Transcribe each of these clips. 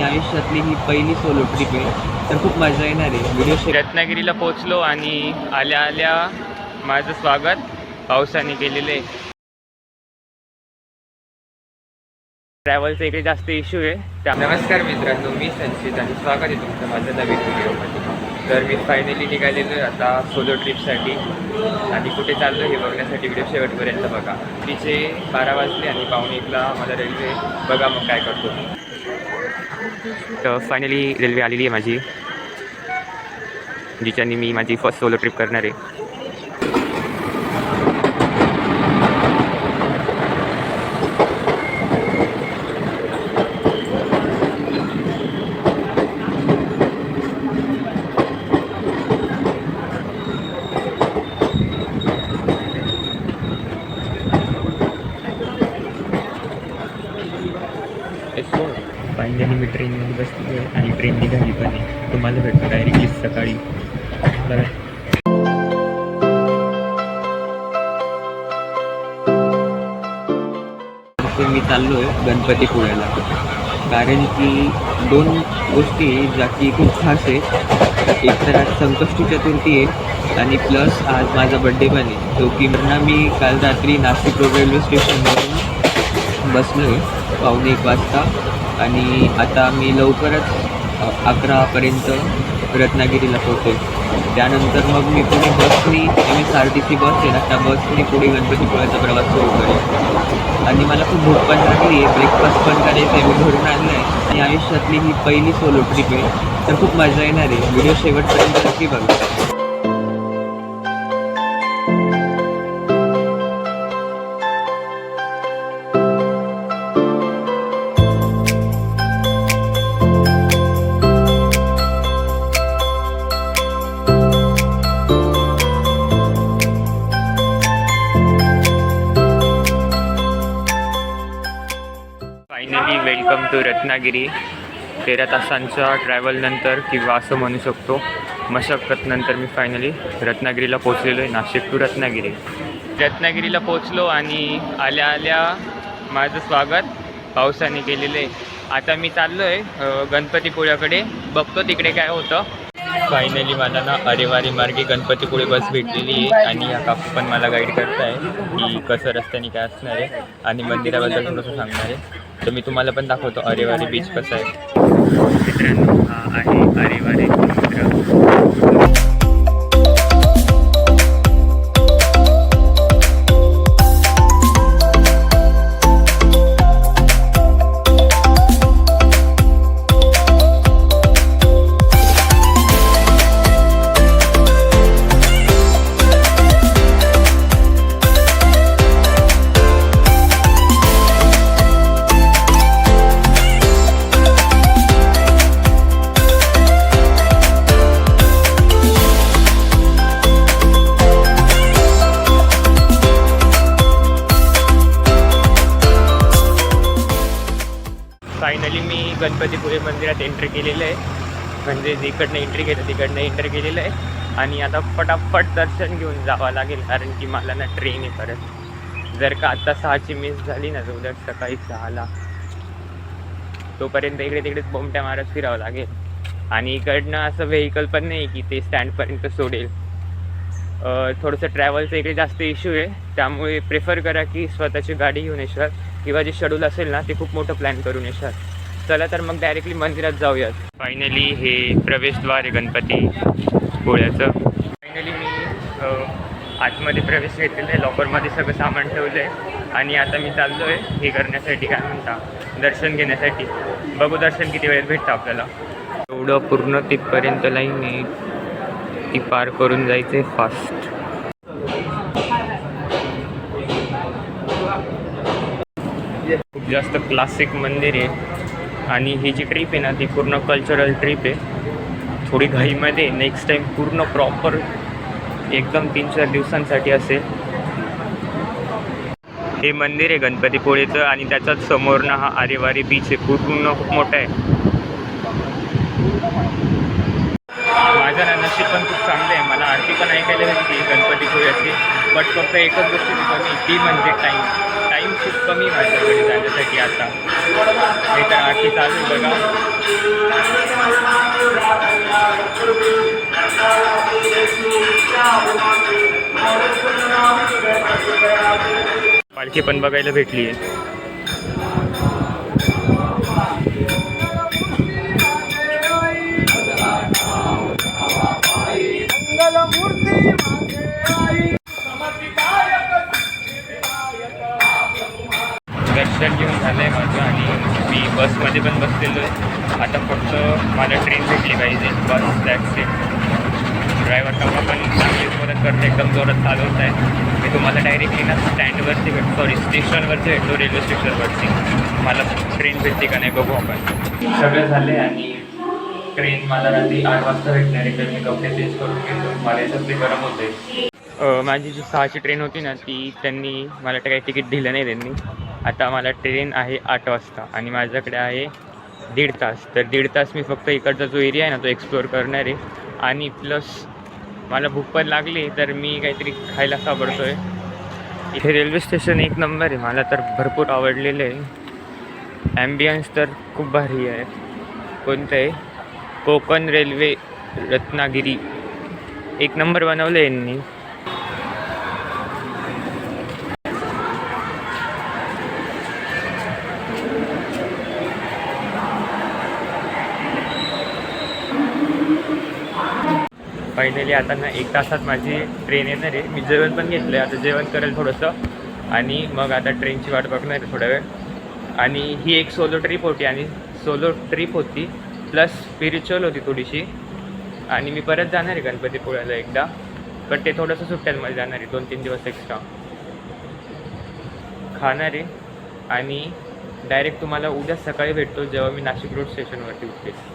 आयुष्यातली ही पहिली solo trip आहे, तर खूप मजा येणार आहे. व्हिडिओ रत्नागिरीला पोहोचलो आणि आल्या आल्या माझं स्वागत पावसाने केलेले. ट्रॅव्हलचा इकडे जास्त इश्यू आहे. नमस्कार मित्रांनो, मी संचित आणि स्वागत आहे तुमचं माझ्या नवीन व्हिडिओमध्ये. तर मी फायनली निघालेलो आहे आता सोलो ट्रिपसाठी आणि कुठे चाललो हे बघण्यासाठी व्हिडिओ शेवटपर्यंत बघा. तिचे 12 वाजले आणि 12:45ला मला रेल्वे. बघा मग काय करतो. तर फायनली रेल्वे आलेली आहे माझी, जिच्याने मी माझी फर्स्ट सोलो ट्रिप करणार आहे. फायनली मी ट्रेनमध्ये बसली आहे आणि ट्रेन निघाली पण आहे. तुम्हाला भेटतो डायरेक्टली सकाळी. बरं, मी चाललो आहे गणपतीपुळ्याला, कारण की 2 गोष्टी ज्या की खूप खास आहे. एक तर आज संकष्टी चतुर्थी आहे आणि प्लस आज माझा बड्डे पण आहे. जो की मी काल रात्री नाशिक रोड रेल्वे स्टेशनवरून बसलो आहे 1:15 वाजता आणि आता मी लवकरच 11पर्यंत रत्नागिरीला पोहोचेल. त्यानंतर मग मी पुढे बसनी MSRTC बस आहे ना, त्या बसने पुढे गणपतीपुळ्याचा प्रवास सुरू करेल. आणि मला खूप भूक पण लागली आहे, ब्रेकफास्ट पण करायचं आहे, मी घरून आणलं आहे. आणि आयुष्यातली ही पहिली सोलो ट्रिप आहे, तर खूप मजा येणार आहे. व्हिडिओ शेवटपर्यंत नक्की बघा. Finally welcome to Ratnagiri. 13 तासांच्या ट्रॅव्हलनंतर किंवा असं म्हणू शकतो मशक्कतनंतर मी फायनली रत्नागिरीला पोहोचलेलो आहे. नाशिक टू रत्नागिरी. रत्नागिरीला पोहोचलो आणि आल्या आल्या माझं स्वागत पावसाने केलेलं आहे. आता मी चाललो आहे गणपतीपुळ्याकडे, बघतो तिकडे काय होतं. फायनली मला ना अरेवारी मार्गे गणपतीपुळे बस भेटलेली आहे आणि या काकू पण मला गाईड करताय की कसं रस्त्याने काय असणार आहे आणि मंदिराबद्दल थोडंसं सांगणार आहे. तर मी तुम्हाला पण दाखवतो अरेवारी बीच कसं आहे. मित्रांनो, हा आहे अरेवारी समुद्र. फायनली मी गणपतीपुळे मंदिरात एंट्री केलेलं आहे, म्हणजे जिकडनं एंट्री केलं तिकडनं एंट्री केलेलं आहे. आणि आता फटाफट दर्शन घेऊन जावं लागेल, कारण की मला ना ट्रेन आहे परत. जर का आत्ता 6ची मिस झाली ना, तर उद्या सकाळी 6ला, तोपर्यंत इकडे तिकडेच बोमट्या मारत फिरावं लागेल. आणि इकडनं असं व्हेकल पण नाही की ते स्टँडपर्यंत सोडेल. थोडंसं ट्रॅव्हलचा इकडे जास्त इश्यू आहे, त्यामुळे प्रेफर करा की स्वतःची गाडी घेऊन येशाल किंवा जे शेड्यूल असेल ना ते खूप मोठं प्लॅन करून येशाल. चला तर मग डायरेक्टली मंदिरात जाऊयात. फायनली हे प्रवेशद्वार आहे गणपतीपुळ्याचं. फायनली मी आतमध्ये प्रवेश घेतलेला आहे, लॉकरमध्ये सगळं सामान ठेवलं आहे आणि आता मी चाललो आहे हे करण्यासाठी, काय म्हणता, दर्शन घेण्यासाठी. बघू दर्शन किती वेळेत भेटतं आपल्याला. एवढं पूर्ण तिथपर्यंत लाईन आहे, ती पार करून जायचं आहे फास्ट. खूप जास्त क्लासिक मंदिर आहे आणि ही जी ट्रिप आहे ना ती पूर्ण कल्चरल ट्रिप आहे. थोडी घाईमध्ये, नेक्स्ट टाईम पूर्ण प्रॉपर एकदम 3-4 दिवसांसाठी असेल. हे मंदिर आहे गणपतीपुळेचं आणि त्याच्याच समोरनं हा अरेवारी बीच आहे, पूर्ण खूप मोठा आहे. माझं ना नशीब पण खूप चांगलं आहे, मला आरती पण ऐकायला भेटते गणपतीपुळ्याची. बट फक्त एकच गोष्ट कमी, ती म्हणजे टाईम टाईम खूप कमी आहे माझ्याकडे जाण्यासाठी आता. नाही तर आरती चालू आहे बघा. पालखी पण बघायला भेटली आहे. दर्शन घेऊन झालं आहे माझं आणि मी बसमध्ये पण बसलेलो आहे. आता फक्त मला ट्रेन भेटली पाहिजे. बस टॅक्सी ड्रायव्हर काका पण चांगली मदत करते, एकदम जोरात चालवत आहे. मी तुम्हाला डायरेक्टली ना स्टँडवरती स्टेशनवरती भेटतो, रेल्वे स्टेशनवरती. मला ट्रेन भेटते का नाही बघू आपण. सगळं झालं आणि ट्रेन मला रात्री 8 वाजता भेटणार आहे. तर मी कपडे चेंज करून घेतो, मला याच्यात ते गरम होते. माझी जी 6ची ट्रेन होती ना ती त्यांनी मला काही तिकीट दिलं नाही त्यांनी. आता मला ट्रेन आहे 8 वाजता आणि माझ्याकडे आहे 1.5 तास. तर 1.5 तास मी फक्त इकडचा जो एरिया आहे ना तो एक्सप्लोअर करणार आहे. आणि प्लस मला भूक पण लागली तर मी काहीतरी खायला सापडतो आहे. इथे रेल्वे स्टेशन एक नंबर आहे, मला तर भरपूर आवडलेलं आहे. ॲम्बियन्स तर खूप भारी आहे. कोणतं आहे? कोकण रेल्वे रत्नागिरी, एक नंबर बनवलं आहे यांनी. फायनली आता ना 1 तासात माझी ट्रेन येणार आहे. मी जेवण पण घेतलं आहे, आता जेवण करेल थोडंसं आणि मग आता ट्रेनची वाट बघणार आहे थोडा वेळ. आणि ही एक सोलो ट्रिप होती प्लस स्पिरिच्युअल होती थोडीशी. आणि मी परत जाणार आहे गणपतीपुळ्याला एकदा, पण ते थोडंसं सुट्ट्यांमध्ये जाणार आहे. 2-3 दिवस एक्स्ट्रा खाणार आहे आणि डायरेक्ट तुम्हाला उद्या सकाळी भेटतो जेव्हा मी नाशिक रोड स्टेशनवरती उतरेल.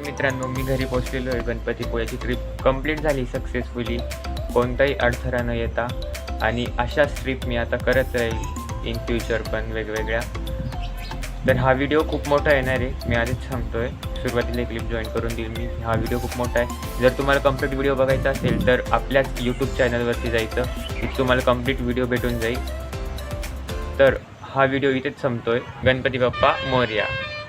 मित्रांनो, मी घरी पोचलेलो आहे. गणपतीपुळ्याची ट्रिप कंप्लीट झाली सक्सेसफुली, कोणताही अडथळा न येता. आणि अशाच ट्रिप मी आता करत राहील इन फ्युचर पण वेगवेगळ्या. तर हा व्हिडिओ खूप मोठा येणार आहे, मी आधीच सांगतो आहे. सुरुवातीला क्लिप जॉईन करून देईल मी. हा व्हिडिओ खूप मोठा आहे. जर तुम्हाला कंप्लीट व्हिडिओ बघायचा असेल तर आपल्याच यूट्यूब चॅनलवरती जायचं, तिथे तुम्हाला कंप्लीट व्हिडिओ भेटून जाईल. तर हा व्हिडिओ इथेच संपतो आहे. गणपती बाप्पा मोरया.